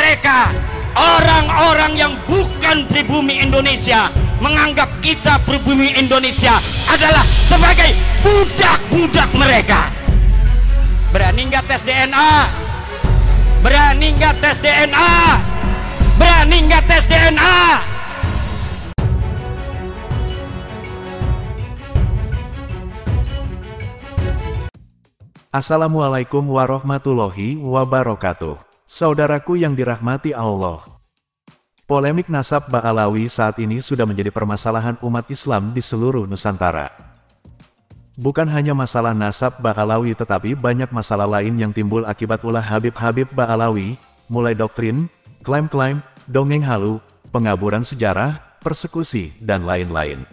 mereka, orang-orang yang bukan pribumi Indonesia, menganggap kita pribumi Indonesia adalah sebagai budak-budak mereka. Berani nggak tes DNA? Berani nggak tes DNA? Berani nggak tes DNA? Assalamualaikum warahmatullahi wabarakatuh. Saudaraku yang dirahmati Allah. Polemik nasab Ba'alawi saat ini sudah menjadi permasalahan umat Islam di seluruh Nusantara. Bukan hanya masalah nasab Ba'alawi, tetapi banyak masalah lain yang timbul akibat ulah Habib-Habib Ba'alawi, mulai doktrin, klaim-klaim, dongeng halu, pengaburan sejarah, persekusi, dan lain-lain.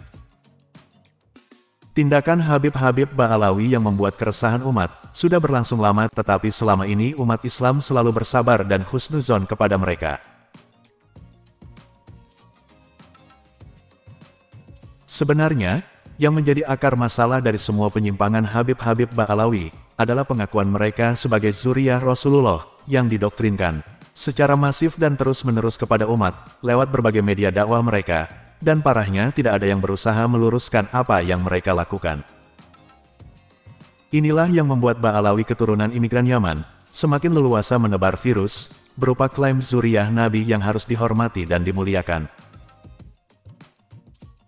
Tindakan Habib-Habib Ba'alawi yang membuat keresahan umat sudah berlangsung lama, tetapi selama ini umat Islam selalu bersabar dan husnuzon kepada mereka. Sebenarnya, yang menjadi akar masalah dari semua penyimpangan Habib-Habib Ba'alawi adalah pengakuan mereka sebagai zuriyah Rasulullah yang didoktrinkan secara masif dan terus-menerus kepada umat lewat berbagai media dakwah mereka. Dan parahnya tidak ada yang berusaha meluruskan apa yang mereka lakukan. Inilah yang membuat Ba'alawi keturunan imigran Yaman semakin leluasa menebar virus berupa klaim zuriyah Nabi yang harus dihormati dan dimuliakan.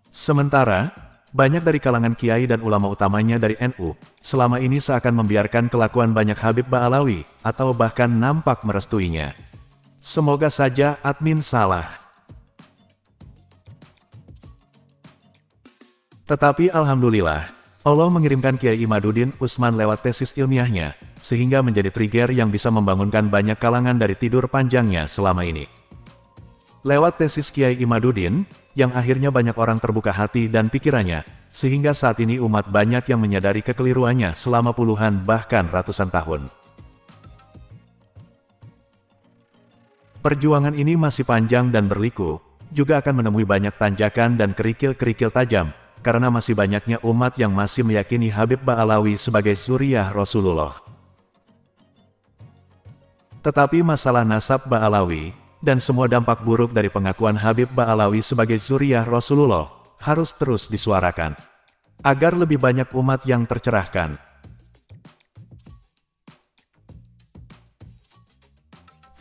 Sementara, banyak dari kalangan kiai dan ulama utamanya dari NU selama ini seakan membiarkan kelakuan banyak Habib Ba'alawi atau bahkan nampak merestuinya. Semoga saja admin salah. Tetapi alhamdulillah, Allah mengirimkan Kiai Imaduddin Utsman lewat tesis ilmiahnya, sehingga menjadi trigger yang bisa membangunkan banyak kalangan dari tidur panjangnya selama ini. Lewat tesis Kiai Imaduddin, yang akhirnya banyak orang terbuka hati dan pikirannya, sehingga saat ini umat banyak yang menyadari kekeliruannya selama puluhan bahkan ratusan tahun. Perjuangan ini masih panjang dan berliku, juga akan menemui banyak tanjakan dan kerikil-kerikil tajam, karena masih banyaknya umat yang masih meyakini Habib Ba'alawi sebagai zuriyah Rasulullah. Tetapi masalah nasab Ba'alawi, dan semua dampak buruk dari pengakuan Habib Ba'alawi sebagai zuriyah Rasulullah, harus terus disuarakan, agar lebih banyak umat yang tercerahkan.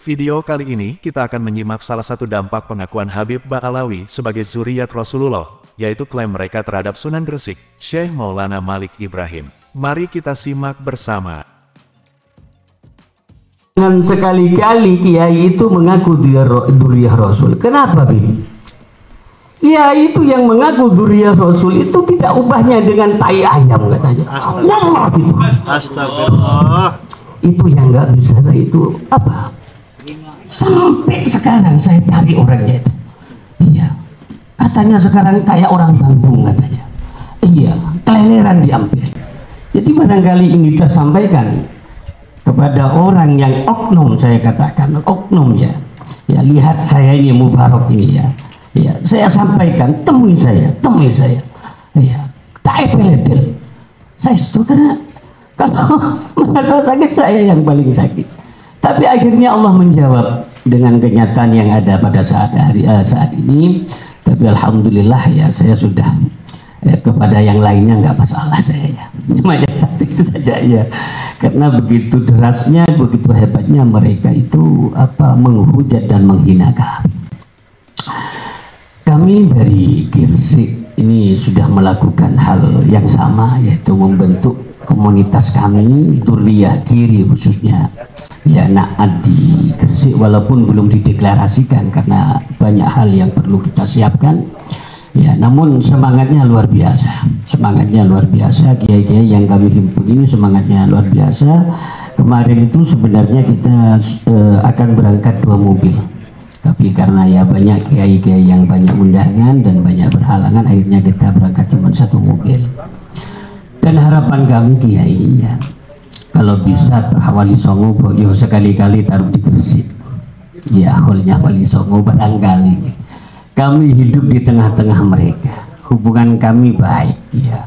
Video kali ini kita akan menyimak salah satu dampak pengakuan Habib Ba'alawi sebagai zuriyat Rasulullah, yaitu klaim mereka terhadap Sunan Gresik, Syekh Maulana Malik Ibrahim. Mari kita simak bersama. Dengan sekali-kali kiai itu mengaku dia zuriyah Rasul. Kenapa, Bim? Kiai itu yang mengaku zuriyah Rasul itu tidak ubahnya dengan tai ayam katanya. Wallah itu. Astagfirullah. Itu yang nggak bisa, itu apa? Sampai sekarang saya cari orangnya itu. Iya. Katanya sekarang kayak orang Bandung katanya. Iya, keleleran diambil. Jadi barangkali ingin kita sampaikan kepada orang yang oknum, saya katakan oknum ya. Ya, lihat saya ini Mubarak ini ya. Ya, saya sampaikan, temui saya. Iya, tak epeledel. Saya itu karena kalau merasa sakit saya yang paling sakit. Tapi akhirnya Allah menjawab dengan kenyataan yang ada pada saat ini. Tapi alhamdulillah ya, saya sudah kepada yang lainnya nggak masalah saya ya. Cuma yang satu itu saja ya. Karena begitu derasnya, begitu hebatnya mereka itu menghujat dan menghina kami. Kami dari Gresik ini sudah melakukan hal yang sama, yaitu membentuk komunitas kami, Zuriyah Kiri khususnya. Ya, Naat di Gresik walaupun belum dideklarasikan karena banyak hal yang perlu kita siapkan. Ya, namun semangatnya luar biasa. Kiai-kiai yang kami himpun ini semangatnya luar biasa. Kemarin itu sebenarnya kita akan berangkat 2 mobil. Tapi karena ya banyak kiai-kiai yang banyak undangan dan banyak berhalangan, akhirnya kita berangkat cuma 1 mobil. Dan harapan kami kiai ya, kalau bisa Wali Songo Boyo sekali-kali taruh di Gresik. Ya, holnya Wali Songo barangkali. Kami hidup di tengah-tengah mereka. Hubungan kami baik ya.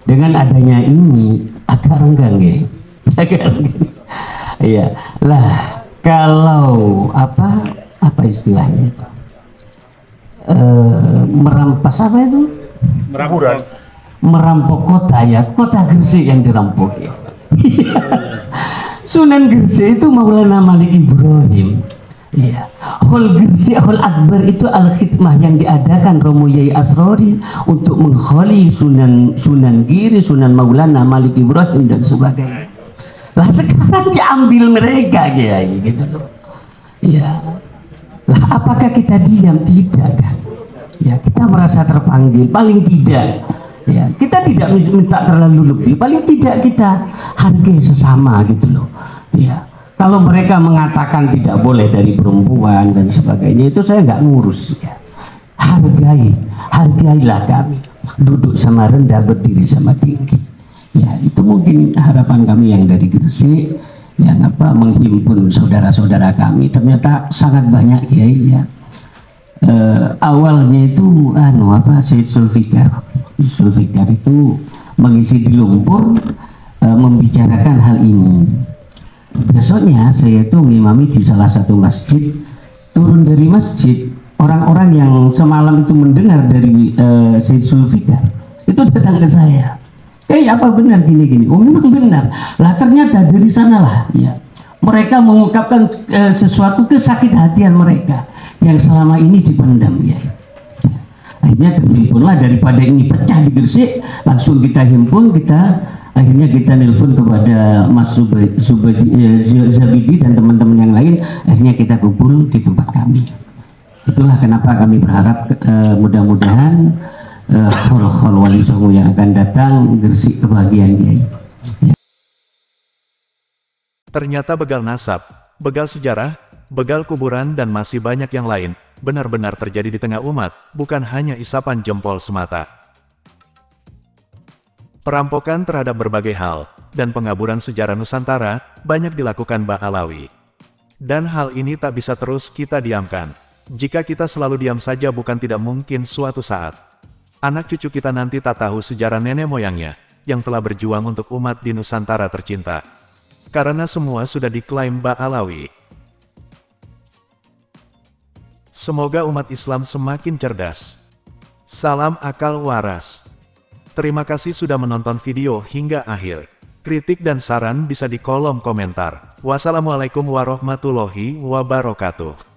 Dengan adanya ini agak renggang ya. Iya. Lah, kalau apa istilahnya itu, merampas apa itu, merampok kota, ya kota Gresik yang dirampok ya. Sunan Gresik itu Maulana Malik Ibrahim. Ya, Hol Gresik, Hol Akbar itu al-khidmah yang diadakan Romo Yai Asrori untuk mengholi Sunan Giri, Sunan Maulana Malik Ibrahim dan sebagainya. Lah sekarang diambil mereka Kiai gitu loh. Ya. Lah apakah kita diam? Tidak kan? Ya, kita merasa terpanggil, paling tidak. Ya, kita tidak minta terlalu lebih, paling tidak kita hargai sesama gitu loh. Ya. Kalau mereka mengatakan tidak boleh dari perempuan dan sebagainya, itu saya nggak ngurus ya. Hargailah kami. Duduk sama rendah, berdiri sama tinggi. Ya, itu mungkin harapan kami yang dari Gresik, yang menghimpun saudara-saudara kami. Ternyata sangat banyak Kiai ya. Awalnya itu Syed Zulfikar itu mengisi di Lumpur, membicarakan hal ini. Besoknya saya itu mengimami di salah satu masjid. Turun dari masjid, orang-orang yang semalam itu mendengar dari Syed Zulfikar itu datang ke saya. Apa benar gini-gini? Oh memang benar. Lah ternyata dari sanalah ya mereka mengungkapkan sesuatu kesakit hatian mereka yang selama ini dipendam ya. Akhirnya terhimpunlah, daripada ini pecah di Gresik, langsung kita himpun, akhirnya kita nelpon kepada Mas Zabidi dan teman-teman yang lain, akhirnya kita kumpul di tempat kami. Itulah kenapa kami berharap mudah-mudahan khol wali songo yang akan datang Gresik kebahagiaan Kiai. Ternyata begal nasab, begal sejarah, begal kuburan dan masih banyak yang lain benar-benar terjadi di tengah umat, bukan hanya isapan jempol semata. Perampokan terhadap berbagai hal, dan pengaburan sejarah Nusantara, banyak dilakukan Mbah Alawi. Dan hal ini tak bisa terus kita diamkan. Jika kita selalu diam saja bukan tidak mungkin suatu saat anak cucu kita nanti tak tahu sejarah nenek moyangnya, yang telah berjuang untuk umat di Nusantara tercinta. Karena semua sudah diklaim Mbah Alawi. Semoga umat Islam semakin cerdas. Salam akal waras. Terima kasih sudah menonton video hingga akhir. Kritik dan saran bisa di kolom komentar. Wassalamualaikum warahmatullahi wabarakatuh.